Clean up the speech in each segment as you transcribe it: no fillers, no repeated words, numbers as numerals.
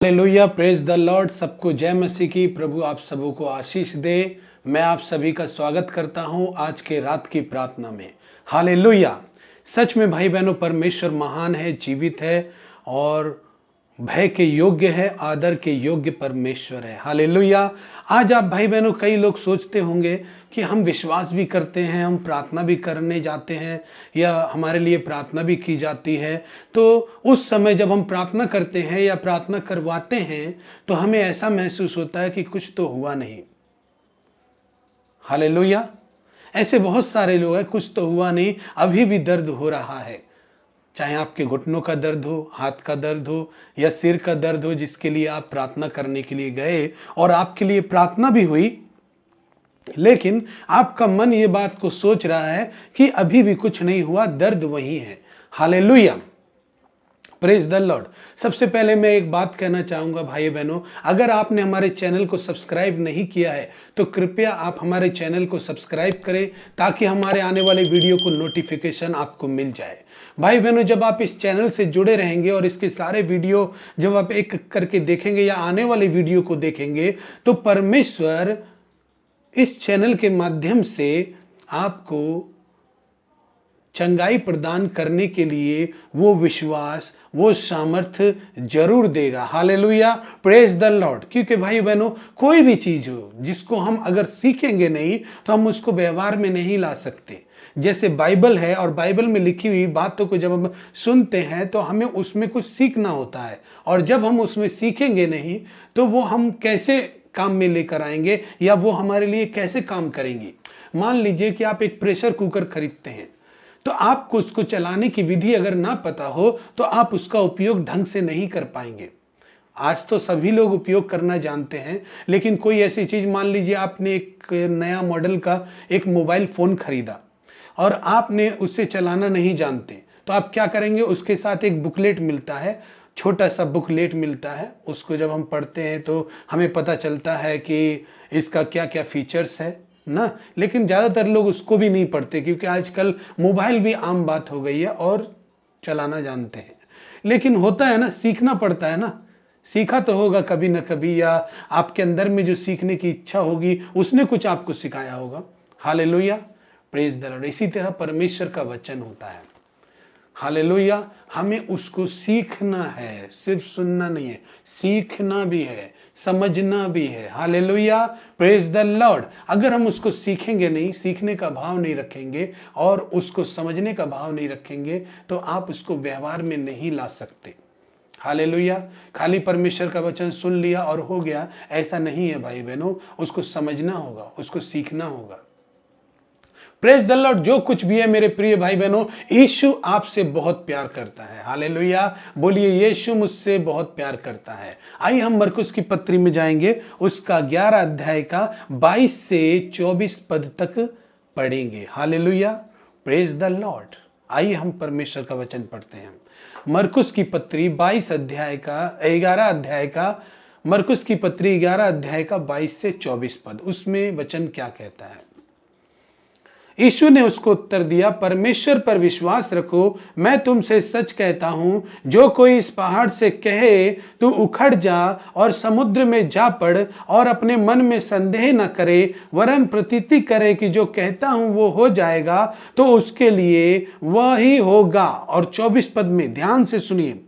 Hallelujah, praise the Lord. सबको जय मसीह की। प्रभु आप सबों को आशीष दे। मैं आप सभी का स्वागत करता हूं आज के रात की प्रार्थना में। हालेलुया। सच में भाई बहनों, परमेश्वर महान है, जीवित है और भय के योग्य है, आदर के योग्य परमेश्वर है। हालेलुया। आज आप भाई बहनों, कई लोग सोचते होंगे कि हम विश्वास भी करते हैं, हम प्रार्थना भी करने जाते हैं या हमारे लिए प्रार्थना भी की जाती है। तो उस समय जब हम प्रार्थना करते हैं या प्रार्थना करवाते हैं तो हमें ऐसा महसूस होता है कि कुछ तो हुआ नहीं। हालेलुया। ऐसे बहुत सारे लोग हैं, कुछ तो हुआ नहीं, अभी भी दर्द हो रहा है। चाहे आपके घुटनों का दर्द हो, हाथ का दर्द हो या सिर का दर्द हो, जिसके लिए आप प्रार्थना करने के लिए गए और आपके लिए प्रार्थना भी हुई, लेकिन आपका मन ये बात को सोच रहा है कि अभी भी कुछ नहीं हुआ, दर्द वही है। Hallelujah, praise the Lord. सबसे पहले मैं एक बात कहना चाहूंगा भाई बहनों, अगर आपने हमारे चैनल को सब्सक्राइब नहीं किया है तो कृपया आप हमारे चैनल को सब्सक्राइब करें ताकि हमारे आने वाले वीडियो को नोटिफिकेशन आपको मिल जाए। भाई बहनों, जब आप इस चैनल से जुड़े रहेंगे और इसके सारे वीडियो जब आप एक करके देखेंगे या आने वाले वीडियो को देखेंगे तो परमेश्वर इस चैनल के माध्यम से आपको चंगाई प्रदान करने के लिए वो विश्वास, वो सामर्थ्य जरूर देगा। Hallelujah, praise the Lord. क्योंकि भाई बहनों, कोई भी चीज हो जिसको हम अगर सीखेंगे नहीं तो हम उसको व्यवहार में नहीं ला सकते। जैसे बाइबल है और बाइबल में लिखी हुई बातों को जब हम सुनते हैं तो हमें उसमें कुछ सीखना होता है, और जब हम उसमें सीखेंगे नहीं तो वो हम कैसे काम में लेकर आएंगे या वो हमारे लिए कैसे काम करेंगी। मान लीजिए कि आप एक प्रेशर कुकर खरीदते हैं, तो आपको उसको चलाने की विधि अगर ना पता हो तो आप उसका उपयोग ढंग से नहीं कर पाएंगे। आज तो सभी लोग उपयोग करना जानते हैं, लेकिन कोई ऐसी चीज, मान लीजिए आपने एक नया मॉडल का एक मोबाइल फोन खरीदा और आपने उससे चलाना नहीं जानते, तो आप क्या करेंगे? उसके साथ एक बुकलेट मिलता है, छोटा सा बुकलेट मिलता है। उसको जब हम पढ़ते हैं तो हमें पता चलता है कि इसका क्या क्या फीचर्स है ना। लेकिन ज़्यादातर लोग उसको भी नहीं पढ़ते क्योंकि आजकल मोबाइल भी आम बात हो गई है और चलाना जानते हैं। लेकिन होता है ना, सीखना पड़ता है ना। सीखा तो होगा कभी ना कभी, या आपके अंदर में जो सीखने की इच्छा होगी उसने कुछ आपको सिखाया होगा। Hallelujah, praise the Lord. इसी तरह परमेश्वर का वचन होता है। हालेलुया, हमें उसको सीखना है, सिर्फ सुनना नहीं है, सीखना भी है, समझना भी है। Hallelujah, praise the Lord. अगर हम उसको सीखेंगे नहीं, सीखने का भाव नहीं रखेंगे और उसको समझने का भाव नहीं रखेंगे तो आप उसको व्यवहार में नहीं ला सकते। हालेलुया। खाली परमेश्वर का वचन सुन लिया और हो गया, ऐसा नहीं है भाई बहनों। उसको समझना होगा, उसको सीखना होगा। Praise the Lord. जो कुछ भी है मेरे प्रिय भाई बहनों, यीशु आपसे बहुत प्यार करता है। हालेलुया, बोलिए यीशु मुझसे बहुत प्यार करता है। आइए हम मरकुस की पत्री में जाएंगे, उसका 11 अध्याय का 22 से 24 पद तक पढ़ेंगे। Hallelujah, praise the Lord. आइए हम परमेश्वर का वचन पढ़ते हैं। मरकुस की पत्री 22 अध्याय का 11 अध्याय का मरकुस की पत्री 11 अध्याय का 22 से 24 पद, उसमें वचन क्या कहता है? यीशु ने उसको उत्तर दिया, परमेश्वर पर विश्वास रखो। मैं तुमसे सच कहता हूं, जो कोई इस पहाड़ से कहे तू उखड़ जा और समुद्र में जा पड़ और अपने मन में संदेह न करे, वरन प्रतीति करे कि जो कहता हूं वो हो जाएगा, तो उसके लिए वही होगा। और 24 पद में ध्यान से सुनिए।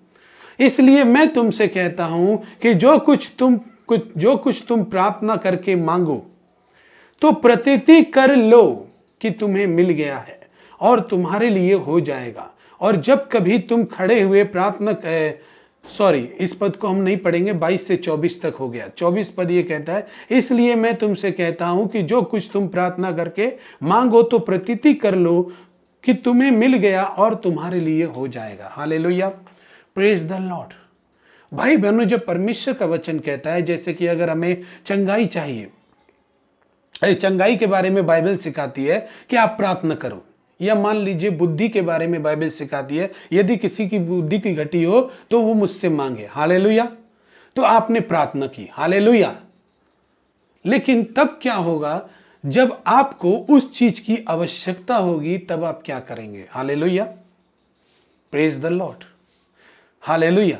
इसलिए मैं तुमसे कहता हूं कि जो कुछ तुम प्रार्थना करके मांगो तो प्रतीति कर लो कि तुम्हें मिल गया है और तुम्हारे लिए हो जाएगा। और जब कभी तुम खड़े हुए प्रार्थना इस पद को हम नहीं पढ़ेंगे, 22 से 24 तक हो गया। 24 पद ये कहता है, इसलिए मैं तुमसे कहता हूं कि जो कुछ तुम प्रार्थना करके मांगो तो प्रतीति कर लो कि तुम्हें मिल गया और तुम्हारे लिए हो जाएगा। Hallelujah, praise the Lord. भाई बहनों, जब परमेश्वर का वचन कहता है, जैसे कि अगर हमें चंगाई चाहिए, चंगाई के बारे में बाइबल सिखाती है कि आप प्रार्थना करो। या मान लीजिए बुद्धि के बारे में बाइबल सिखाती है, यदि किसी की बुद्धि की घटी हो तो वो मुझसे मांगे। हालेलुया, तो आपने प्रार्थना की। हालेलुया। लेकिन तब क्या होगा? जब आपको उस चीज की आवश्यकता होगी तब आप क्या करेंगे? Hallelujah, praise the Lord. Hallelujah.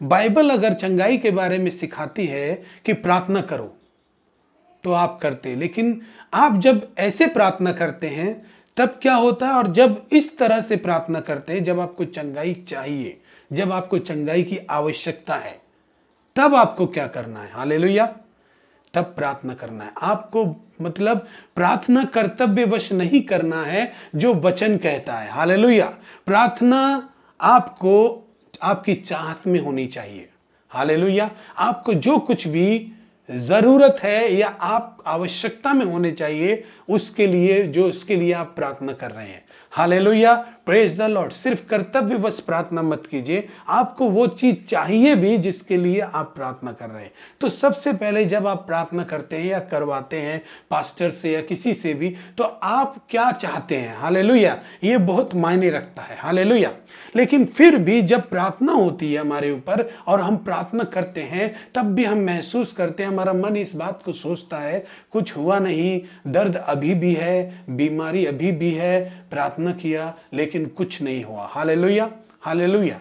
Bible अगर चंगाई के बारे में सिखाती है कि प्रार्थना करो तो आप करते, लेकिन आप जब ऐसे प्रार्थना करते हैं तब क्या होता है, और जब इस तरह से प्रार्थना करते हैं, जब आपको चंगाई चाहिए, जब आपको चंगाई की आवश्यकता है, तब आपको क्या करना है? हालेलुया। तब प्रार्थना करना है आपको, मतलब प्रार्थना कर्तव्यवश नहीं करना है जो वचन कहता है। हालेलुया। प्रार्थना आपको आपकी चाहत में होनी चाहिए। हालेलुया। आपको जो कुछ भी जरूरत है या आप आवश्यकता में होने चाहिए उसके लिए आप प्रार्थना कर रहे हैं। Hallelujah, praise the Lord. सिर्फ कर्तव्यवश प्रार्थना मत कीजिए, आपको वो चीज चाहिए भी जिसके लिए आप प्रार्थना कर रहे हैं। तो सबसे पहले जब आप प्रार्थना करते हैं या करवाते हैं पास्टर से या किसी से भी, तो आप क्या चाहते हैं? हालेलुया, ये बहुत मायने रखता है। हालेलुया। लेकिन फिर भी जब प्रार्थना होती है हमारे ऊपर और हम प्रार्थना करते हैं, तब भी हम महसूस करते हैं, हमारा मन इस बात को सोचता है कुछ हुआ नहीं, दर्द अभी भी है, बीमारी अभी भी है, प्रार्थना किया लेकिन कुछ नहीं हुआ। Hallelujah, hallelujah.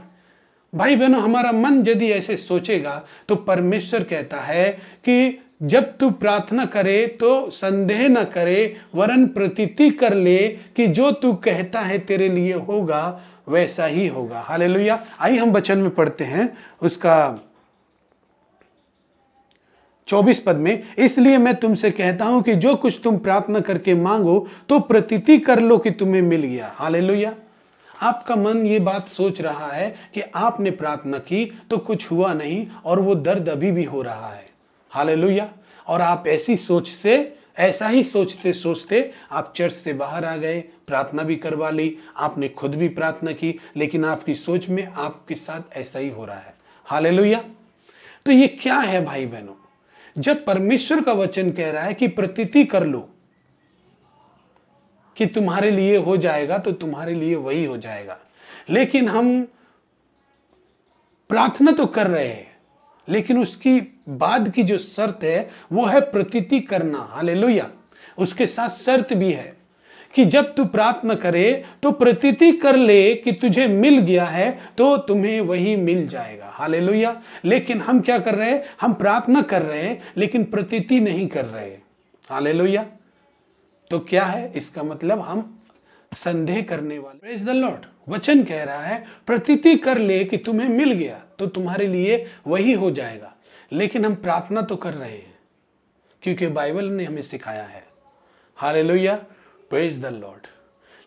भाई बहनों, हमारा मन यदि ऐसे सोचेगा तो परमेश्वर कहता है कि जब तू प्रार्थना करे तो संदेह न करे, वरन प्रतीति कर ले कि जो तू कहता है तेरे लिए होगा वैसा ही होगा। हालेलुया। आइए हम वचन में पढ़ते हैं उसका 24 पद में, इसलिए मैं तुमसे कहता हूं कि जो कुछ तुम प्रार्थना करके मांगो तो प्रतीति कर लो कि तुम्हें मिल गया। हालेलुया। आपका मन ये बात सोच रहा है कि आपने प्रार्थना की तो कुछ हुआ नहीं और वो दर्द अभी भी हो रहा है। हालेलुया। और आप ऐसा ही सोचते सोचते आप चर्च से बाहर आ गए, प्रार्थना भी करवा ली, आपने खुद भी प्रार्थना की, लेकिन आपकी सोच में आपके साथ ऐसा ही हो रहा है। हालेलुया। तो ये क्या है भाई बहनों? जब परमेश्वर का वचन कह रहा है कि प्रतीति कर लो कि तुम्हारे लिए हो जाएगा, तो तुम्हारे लिए वही हो जाएगा। लेकिन हम प्रार्थना तो कर रहे हैं, लेकिन उसकी बाद की जो शर्त है वो है प्रतीति करना। हालेलुया। उसके साथ शर्त भी है कि जब तू प्रार्थना करे तो प्रतीति कर ले कि तुझे मिल गया है तो तुम्हें वही मिल जाएगा। हालेलुया। लेकिन हम क्या कर रहे हैं? हम प्रार्थना कर रहे हैं लेकिन प्रतीति नहीं कर रहे। हालेलुया। तो क्या है इसका मतलब? हम संदेह करने वाले। Praise the Lord. वचन कह रहा है प्रतीति कर ले कि तुम्हें मिल गया तो तुम्हारे लिए वही हो जाएगा। लेकिन हम प्रार्थना तो कर रहे हैं क्योंकि बाइबल ने हमें सिखाया है। Hallelujah, praise the Lord.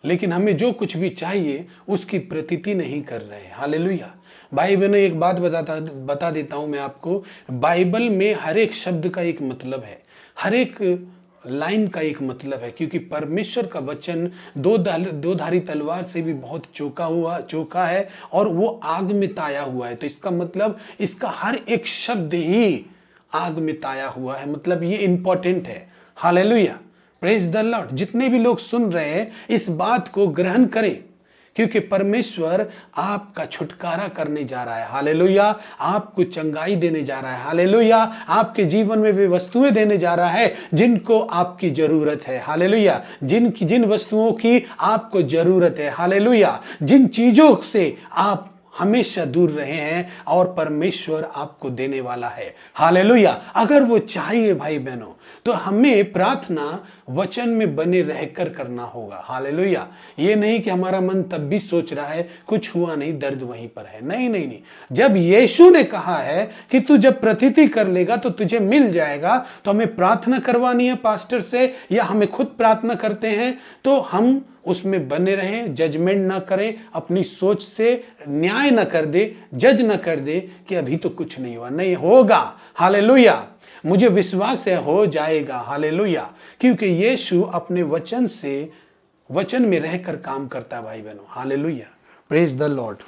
लेकिन हमें जो कुछ भी चाहिए उसकी प्रतीति नहीं कर रहे। हालेलुया। भाई बहनों, एक बात बता देता हूं मैं आपको, बाइबल में हर एक शब्द का एक मतलब है, हर एक लाइन का एक मतलब है, क्योंकि परमेश्वर का वचन दो धारी तलवार से भी बहुत चोखा है और वो आग में ताया हुआ है। तो इसका मतलब इसका हर एक शब्द ही आग में ताया हुआ है, मतलब ये इंपॉर्टेंट है। Hallelujah, praise the Lord. जितने भी लोग सुन रहे हैं इस बात को ग्रहण करें, क्योंकि परमेश्वर आपका छुटकारा करने जा रहा है। हालेलुया। आपको चंगाई देने जा रहा है। हालेलुया। आपके जीवन में वे वस्तुएं देने जा रहा है जिनको आपकी जरूरत है। हालेलुया। जिन वस्तुओं की आपको जरूरत है। हालेलुया। जिन चीजों से आप हमेशा दूर रहे हैं और परमेश्वर आपको देने वाला है। हालेलुया। अगर वो चाहिए भाई बहनों, तो हमें प्रार्थना वचन में बने रहकर करना होगा। हालेलुया। ये नहीं कि हमारा मन तब भी सोच रहा है कुछ हुआ नहीं, दर्द वहीं पर है। नहीं नहीं नहीं। जब यीशु ने कहा है कि तू जब प्रतीति कर लेगा तो तुझे मिल जाएगा, तो हमें प्रार्थना करवानी है पास्टर से या हमें खुद प्रार्थना करते हैं, तो हम उसमें बने रहें, जजमेंट ना करें, अपनी सोच से न्याय ना कर दे, जज ना कर दे कि अभी तो कुछ नहीं हुआ। नहीं होगा। हालेलुया। मुझे विश्वास है हो जाएगा। हालेलुया। क्योंकि यीशु अपने वचन में रहकर काम करता है भाई बहनों। Hallelujah, praise the Lord.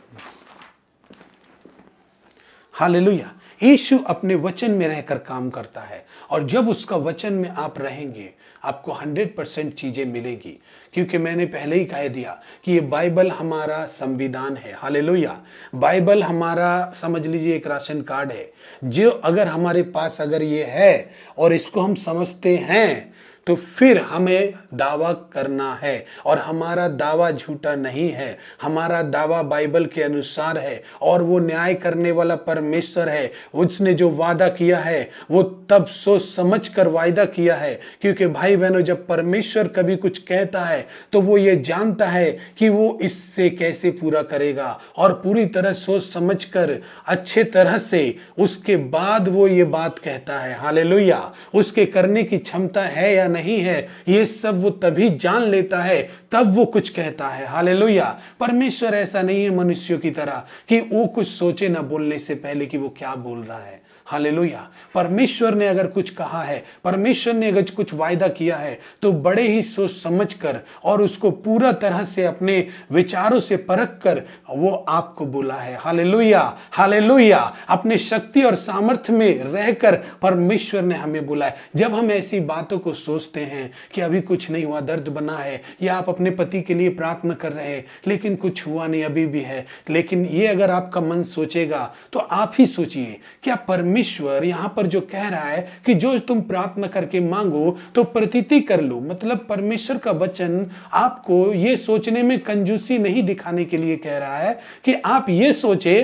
Hallelujah. Yeshu अपने वचन में रहकर काम करता है और जब उसका वचन में आप रहेंगे आपको 100% चीजें मिलेगी, क्योंकि मैंने पहले ही कह दिया कि ये बाइबल हमारा संविधान है। हालेलुया। बाइबल हमारा समझ लीजिए एक राशन कार्ड है, जो अगर हमारे पास अगर ये है और इसको हम समझते हैं तो फिर हमें दावा करना है, और हमारा दावा झूठा नहीं है, हमारा दावा बाइबल के अनुसार है, और वो न्याय करने वाला परमेश्वर है। उसने जो वादा किया है वो तब सोच समझ कर वायदा किया है, क्योंकि भाई बहनों, जब परमेश्वर कभी कुछ कहता है तो वो ये जानता है कि वो इससे कैसे पूरा करेगा, और पूरी तरह सोच समझ कर अच्छे तरह से उसके बाद वो ये बात कहता है। हालेलुया। उसके करने की क्षमता है या नहीं है, ये सब वो तभी जान लेता है, तब वो कुछ कहता है। हालेलुया। परमेश्वर ऐसा नहीं है मनुष्यों की तरह कि वो कुछ सोचे ना बोलने से पहले कि वो क्या बोल रहा है। हालेलुया। परमेश्वर ने अगर कुछ कहा है, परमेश्वर ने अगर कुछ वायदा किया है, तो बड़े ही सोच समझ कर और उसको पूरा तरह से अपने विचारों से परख कर वो आपको बोला है। Hallelujah, hallelujah. अपने शक्ति और सामर्थ्य में रहकर परमेश्वर ने हमें बोला है। जब हम ऐसी बातों को सोचते हैं कि अभी कुछ नहीं हुआ, दर्द बना है, या आप अपने पति के लिए प्रार्थना कर रहे हैं लेकिन कुछ हुआ नहीं, अभी भी है, लेकिन ये अगर आपका मन सोचेगा तो आप ही सोचिए, क्या परमेश्वर यहां पर जो कह रहा है कि जो तुम प्रार्थना करके मांगो तो प्रतीति कर लो, मतलब परमेश्वर का वचन आपको ये सोचने में कंजूसी नहीं दिखाने के लिए कह रहा है कि आप ये सोचे।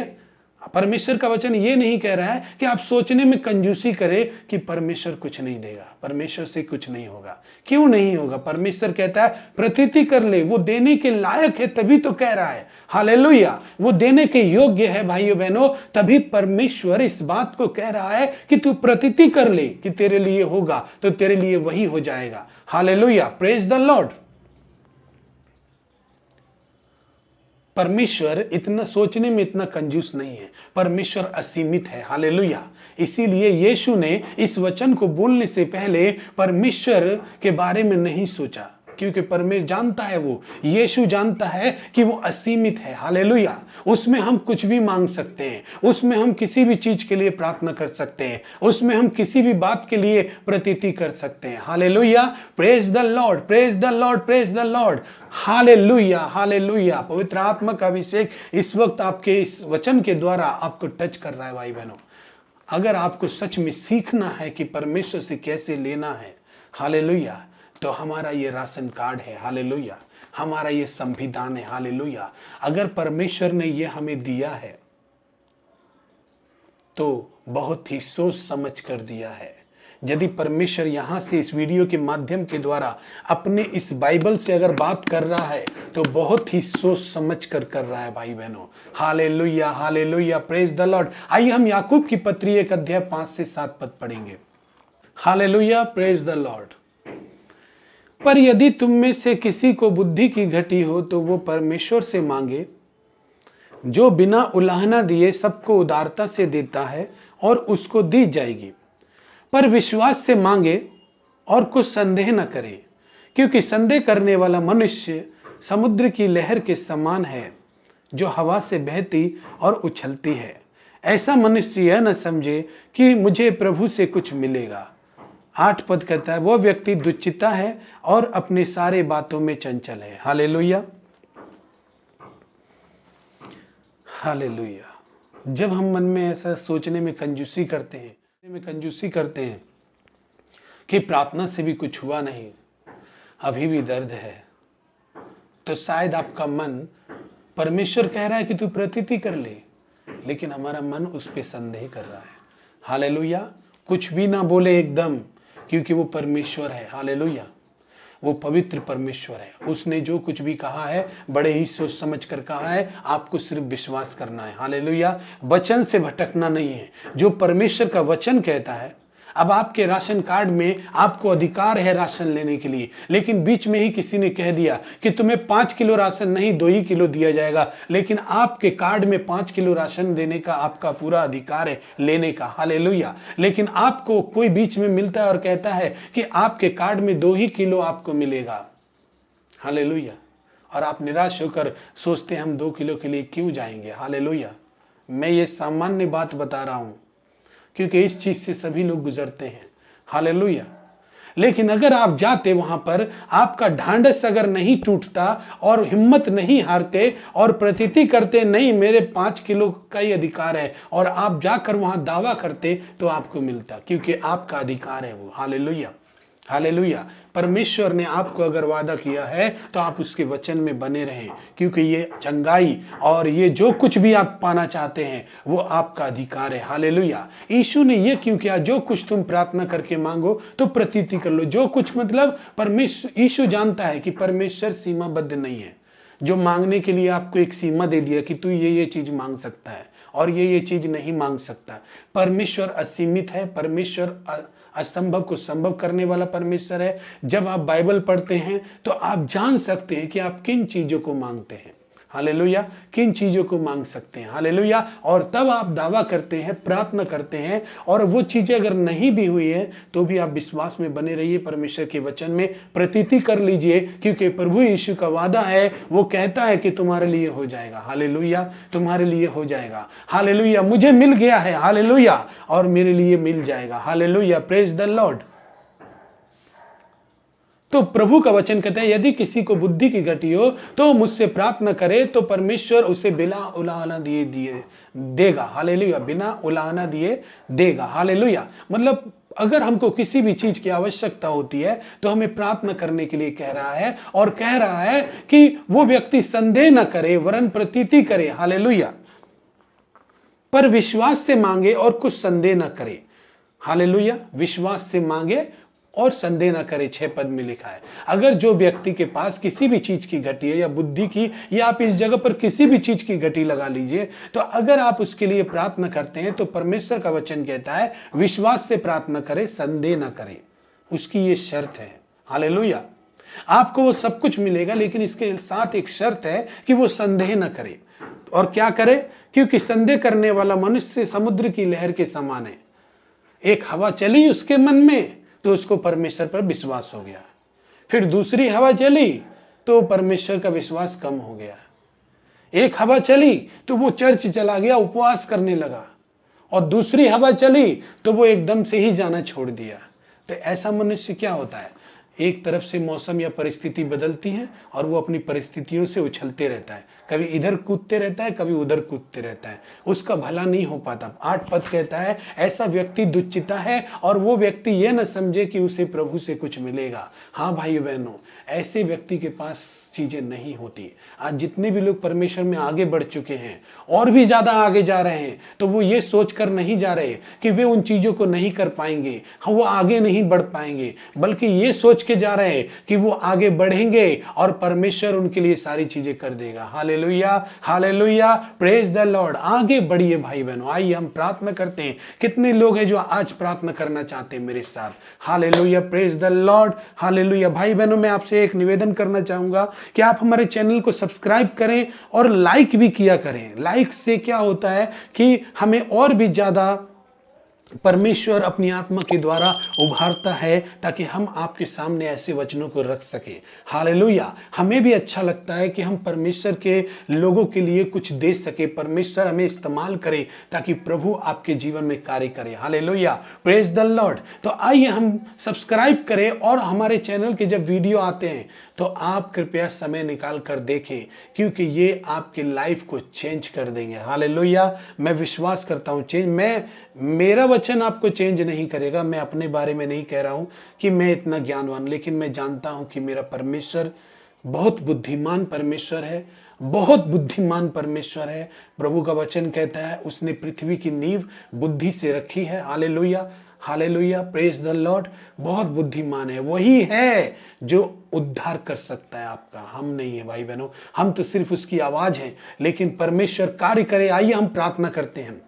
परमेश्वर का वचन ये नहीं कह रहा है कि आप सोचने में कंजूसी करें कि परमेश्वर कुछ नहीं देगा, परमेश्वर से कुछ नहीं होगा। क्यों नहीं होगा? परमेश्वर कहता है प्रतीति कर ले, वो देने के लायक है तभी तो कह रहा है। हालेलुया। वो देने के योग्य है भाइयों बहनों, तभी परमेश्वर इस बात को कह रहा है कि तू प्रतीति कर ले कि तेरे लिए होगा तो तेरे लिए वही हो जाएगा। Hallelujah, praise the Lord. परमेश्वर इतना सोचने में इतना कंजूस नहीं है, परमेश्वर असीमित है। हालेलुया। इसीलिए यीशु ने इस वचन को बोलने से पहले परमेश्वर के बारे में नहीं सोचा, क्योंकि परमेश्वर जानता है, वो यीशु जानता है कि वो असीमित है। हालेलुया। उसमें हम कुछ भी मांग सकते हैं, उसमें हम किसी भी चीज के लिए प्रार्थना कर सकते हैं, उसमें हम किसी भी बात के लिए प्रतीति कर सकते हैं। Hallelujah, praise the Lord, praise the Lord, praise the Lord. Hallelujah, hallelujah. पवित्र आत्मा का अभिषेक इस वक्त आपके इस वचन के द्वारा आपको टच कर रहा है भाई बहनों। अगर आपको सच में सीखना है कि परमेश्वर से कैसे लेना है, हालेलुया, तो हमारा ये राशन कार्ड है। हालेलुया। हमारा ये संविधान है। हालेलुया। अगर परमेश्वर ने ये हमें दिया है तो बहुत ही सोच समझ कर दिया है। यदि परमेश्वर यहां से इस वीडियो के माध्यम के द्वारा अपने इस बाइबल से अगर बात कर रहा है तो बहुत ही सोच समझ कर रहा है भाई बहनों। Hallelujah, hallelujah, praise the Lord. आइए हम याकूब की पत्री 1 अध्याय 5 से 7 पद पढ़ेंगे। Hallelujah, praise the Lord. पर यदि तुम में से किसी को बुद्धि की घटी हो तो वो परमेश्वर से मांगे, जो बिना उलाहना दिए सबको उदारता से देता है, और उसको दी जाएगी। पर विश्वास से मांगे और कुछ संदेह न करे, क्योंकि संदेह करने वाला मनुष्य समुद्र की लहर के समान है, जो हवा से बहती और उछलती है। ऐसा मनुष्य यह न समझे कि मुझे प्रभु से कुछ मिलेगा। 8 पद कहता है, वो व्यक्ति दुश्चिता है और अपने सारे बातों में चंचल है। Hallelujah, hallelujah. जब हम मन में ऐसा सोचने में कंजूसी करते हैं, कि प्रार्थना से भी कुछ हुआ नहीं, अभी भी दर्द है, तो शायद आपका मन, परमेश्वर कह रहा है कि तू प्रतीति कर ले, लेकिन हमारा मन उस पर संदेह कर रहा है। हालेलुया। कुछ भी ना बोले एकदम, क्योंकि वो परमेश्वर है। हालेलुया। वो पवित्र परमेश्वर है। उसने जो कुछ भी कहा है बड़े ही सोच समझ कर कहा है, आपको सिर्फ विश्वास करना है। हालेलुया। वचन से भटकना नहीं है। जो परमेश्वर का वचन कहता है, अब आपके राशन कार्ड में आपको अधिकार है राशन लेने के लिए, लेकिन बीच में ही किसी ने कह दिया कि तुम्हें 5 किलो राशन नहीं 2 ही किलो दिया जाएगा, लेकिन आपके कार्ड में 5 किलो राशन देने का आपका पूरा अधिकार है, लेने का। हालेलुया। लेकिन आपको कोई बीच में मिलता है और कहता है कि आपके कार्ड में 2 ही किलो आपको मिलेगा। हालेलुया। और आप निराश होकर सोचते हैं हम 2 किलो के लिए क्यों जाएंगे। हालेलुया। मैं ये सामान्य बात बता रहा हूं, क्योंकि इस चीज से सभी लोग गुजरते हैं। हालेलुया। लेकिन अगर आप जाते वहां पर, आपका ढांढस अगर नहीं टूटता और हिम्मत नहीं हारते और प्रतीति करते नहीं मेरे 5 किलो का ही अधिकार है, और आप जाकर वहां दावा करते, तो आपको मिलता, क्योंकि आपका अधिकार है वो। Hallelujah, hallelujah. परमेश्वर ने आपको अगर वादा किया है तो आप उसके वचन में बने रहें, क्योंकि ये चंगाई और ये जो कुछ भी आप पाना चाहते हैं वो आपका अधिकार है। हालेलुया। यीशु ने ये क्यों किया, जो कुछ तुम प्रार्थना करके मांगो तो प्रतीति कर लो। जो कुछ मतलब परमेश्वर, यीशु जानता है कि परमेश्वर सीमाबद्ध नहीं है, जो मांगने के लिए आपको एक सीमा दे दिया कि तू ये चीज मांग सकता है और ये चीज नहीं मांग सकता। परमेश्वर असीमित है, परमेश्वर असंभव को संभव करने वाला परमेश्वर है। जब आप बाइबल पढ़ते हैं तो आप जान सकते हैं कि आप किन चीजों को मांगते हैं। हालेलुया, किन चीजों को मांग सकते हैं। हालेलुया। और तब आप दावा करते हैं, प्रार्थना करते हैं, और वो चीजें अगर नहीं भी हुई है तो भी आप विश्वास में बने रहिए, परमेश्वर के वचन में प्रतीति कर लीजिए, क्योंकि प्रभु यीशु का वादा है, वो कहता है कि तुम्हारे लिए हो जाएगा। हालेलुया, तुम्हारे लिए हो जाएगा। हालेलुया, मुझे मिल गया है, हालेलुया, और मेरे लिए मिल जाएगा। Hallelujah, praise the Lord. तो प्रभु का वचन कहते हैं, यदि किसी को बुद्धि की घटी हो तो मुझसे प्रार्थना करे तो परमेश्वर उसे बिना उलाहना दिए देगा। हालेलुया, बिना उलाहना दिए देगा। हालेलुया, मतलब अगर हमको किसी भी चीज की आवश्यकता होती है तो हमें प्रार्थना करने के लिए कह रहा है, और कह रहा है कि वो व्यक्ति संदेह न करे वरन प्रतीति करे। हालेलुया, पर विश्वास से मांगे और कुछ संदेह न करे। हालेलुया, विश्वास से मांगे और संदेह न करे, 6 पद में लिखा है। अगर जो व्यक्ति के पास किसी भी चीज की घटी है या बुद्धि की, या आप इस जगह पर किसी भी चीज की घटी लगा लीजिए, तो अगर आप उसके लिए प्रार्थना करते हैं तो परमेश्वर का वचन कहता है विश्वास से प्रार्थना करे, संदेह न करे। उसकी ये शर्त है। हालेलुया, आपको वो सब कुछ मिलेगा, लेकिन इसके साथ एक शर्त है कि वो संदेह न करे। और क्या करे, क्योंकि संदेह करने वाला मनुष्य समुद्र की लहर के समान है। एक हवा चली उसके मन में तो उसको परमेश्वर पर विश्वास हो गया, फिर दूसरी हवा चली तो परमेश्वर का विश्वास कम हो गया। एक हवा चली तो वो चर्च चला गया, उपवास करने लगा, और दूसरी हवा चली तो वो एकदम से ही जाना छोड़ दिया। तो ऐसा मनुष्य क्या होता है, एक तरफ से मौसम या परिस्थिति बदलती है और वो अपनी परिस्थितियों से उछलते रहता है, कभी इधर कूदते रहता है, कभी उधर कूदते रहता है, उसका भला नहीं हो पाता। 8 पद कहता है, ऐसा व्यक्ति दुश्चिता है और वो व्यक्ति ये न समझे कि उसे प्रभु से कुछ मिलेगा। हाँ भाइयों बहनों, ऐसे व्यक्ति के पास चीजें नहीं होती। आज जितने भी लोग परमेश्वर में आगे बढ़ चुके हैं और भी ज्यादा आगे जा रहे हैं, तो वो ये सोचकर नहीं जा रहे कि वे उन चीजों को नहीं कर पाएंगे, हाँ वो आगे नहीं बढ़ पाएंगे, बल्कि ये सोच के जा रहे हैं कि वो आगे बढ़ेंगे और परमेश्वर उनके लिए सारी चीजें कर देगा। Hallelujah, hallelujah, praise the Lord. आगे बढ़िए भाई बहनों, आइए हम प्रार्थना करते हैं। कितने लोग हैं जो आज प्रार्थना करना चाहते हैं मेरे साथ? Hallelujah, praise the Lord, hallelujah. भाई बहनों, मैं आपसे एक निवेदन करना चाहूंगा कि आप हमारे चैनल को सब्सक्राइब करें और लाइक भी किया करें। लाइक से क्या होता है कि हमें और भी ज्यादा परमेश्वर अपनी आत्मा के द्वारा उभारता है, ताकि हम आपके सामने ऐसे वचनों को रख सके। हालेलुया, हमें भी अच्छा लगता है कि हम परमेश्वर के लोगों के लिए कुछ दे सके, परमेश्वर हमें इस्तेमाल करे ताकि प्रभु आपके जीवन में कार्य करे। Hallelujah, praise the Lord. तो आइए हम सब्सक्राइब करें, और हमारे चैनल के जब वीडियो आते हैं तो आप कृपया समय निकाल कर देखें, क्योंकि ये आपके लाइफ को चेंज कर देंगे। हालेलुया, मैं विश्वास करता हूँ मेरा वचन आपको चेंज नहीं करेगा। मैं अपने बारे में नहीं कह रहा हूं कि मैं इतना ज्ञानवान, लेकिन मैं जानता हूं कि मेरा परमेश्वर बहुत बुद्धिमान परमेश्वर है, बहुत बुद्धिमान परमेश्वर है। प्रभु का वचन कहता है उसने पृथ्वी की नींव बुद्धि से रखी है। Hallelujah, hallelujah, praise the Lord. बहुत बुद्धिमान है, वही है जो उद्धार कर सकता है आपका, हम नहीं है भाई बहनों। हम तो सिर्फ उसकी आवाज हैं, लेकिन परमेश्वर कार्य करे। आइए हम प्रार्थना करते हैं।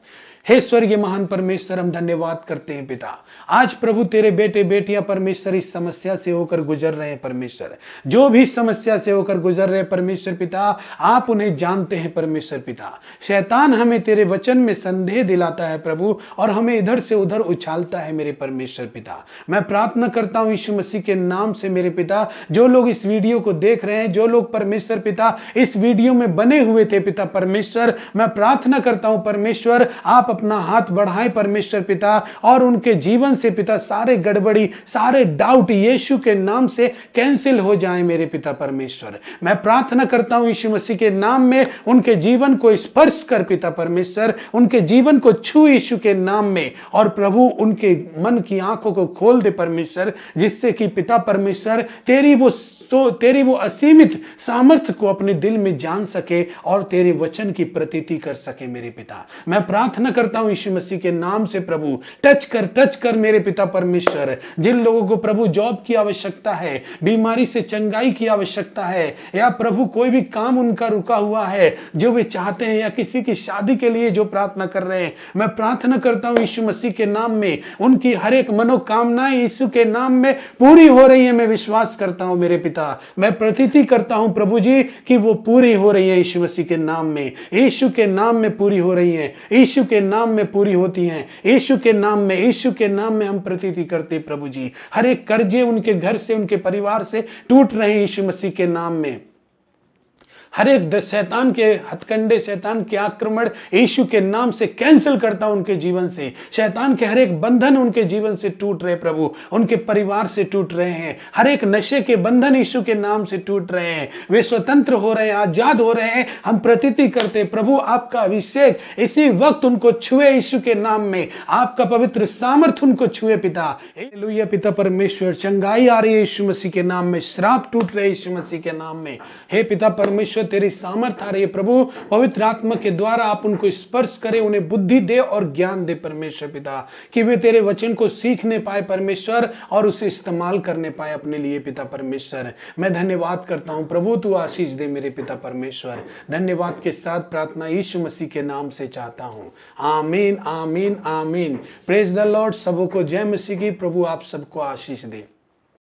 हे स्वर्गीय महान परमेश्वर, हम धन्यवाद करते हैं पिता। आज प्रभु तेरे बेटे बेटियां परमेश्वर इस समस्या से होकर गुजर रहे हैं। परमेश्वर, जो भी समस्या से होकर गुजर रहे हैं परमेश्वर पिता, आप उन्हें जानते हैं। परमेश्वर पिता, शैतान हमें तेरे वचन में संदेह दिलाता है प्रभु, और हमें इधर से उधर उछालता है मेरे परमेश्वर पिता। मैं प्रार्थना करता हूं यीशु मसीह के नाम से मेरे पिता, जो लोग इस वीडियो को देख रहे हैं, जो लोग परमेश्वर पिता इस वीडियो में बने हुए थे पिता परमेश्वर, मैं प्रार्थना करता हूं परमेश्वर, आप अपना हाथ बढ़ाएं परमेश्वर पिता, और उनके जीवन से पिता सारे गड़बड़ी, सारे डाउट यीशु के नाम से कैंसिल हो जाएं मेरे पिता परमेश्वर। मैं प्रार्थना करता हूं यीशु मसीह के नाम में, उनके जीवन को स्पर्श कर पिता परमेश्वर, उनके जीवन को छू यीशु के नाम में, और प्रभु उनके मन की आंखों को खोल दे परमेश्वर, जिससे कि पिता परमेश्वर तेरी वो असीमित सामर्थ्य को अपने दिल में जान सके और तेरे वचन की प्रतीति कर सके मेरे पिता। मैं प्रार्थना करता हूं यीशु मसीह के नाम से प्रभु, टच कर मेरे पिता परमेश्वर, जिन लोगों को प्रभु जॉब की आवश्यकता है, बीमारी से चंगाई की आवश्यकता है, या प्रभु कोई भी काम उनका रुका हुआ है जो वे चाहते हैं, या किसी की शादी के लिए जो प्रार्थना कर रहे हैं, मैं प्रार्थना करता हूं यीशु मसीह के नाम में उनकी हर एक मनोकामनाएं यीशु के नाम में पूरी हो रही है। मैं विश्वास करता हूं मेरे पिता, मैं प्रतीति करता हूं प्रभु जी कि वो पूरी हो रही है यीशु मसीह के नाम में, यीशु के नाम में पूरी हो रही है, यीशु के नाम में पूरी होती हैं, यीशु के नाम में, यीशु के नाम में हम प्रतीति करते प्रभु जी। हर एक कर्जे उनके घर से, उनके परिवार से टूट रहे हैं यीशु मसीह के नाम में। हर एक शैतान के हथकंडे, शैतान के आक्रमण यीशु के नाम से कैंसिल करता हूं उनके जीवन से। शैतान के हर एक बंधन उनके जीवन से टूट रहे प्रभु, उनके परिवार से टूट रहे हैं। हर एक नशे के बंधन यीशु के नाम से टूट रहे हैं, वे स्वतंत्र हो रहे हैं, आजाद हो रहे हैं। हम प्रतीति करते प्रभु आपका अभिषेक इसी वक्त उनको छुए यीशु के नाम में, आपका पवित्र सामर्थ उनको छुए पिता। हालेलुया पिता परमेश्वर, चंगाई आ रही है यीशु मसीह के नाम में, श्राप टूट रहे यीशु मसीह के नाम में। हे पिता परमेश्वर, तेरी सामर्थ आ रही है प्रभु, पवित्र आत्मा के द्वारा आप उनको स्पर्श करें, उन्हें बुद्धि दे और ज्ञान दे परमेश्वर पिता, कि वे तेरे वचन को सीखने पाए परमेश्वर और उसे इस्तेमाल करने पाए अपने लिए पिता परमेश्वर। मैं धन्यवाद करता हूं प्रभु, तू आशीष दे मेरे पिता परमेश्वर। धन्यवाद के साथ प्रार्थना यीशु मसीह के नाम से चाहता हूं, आमीन आमीन आमीन। Praise the Lord. सबों को जय मसीह की। प्रभु आप सबको आशीष दे।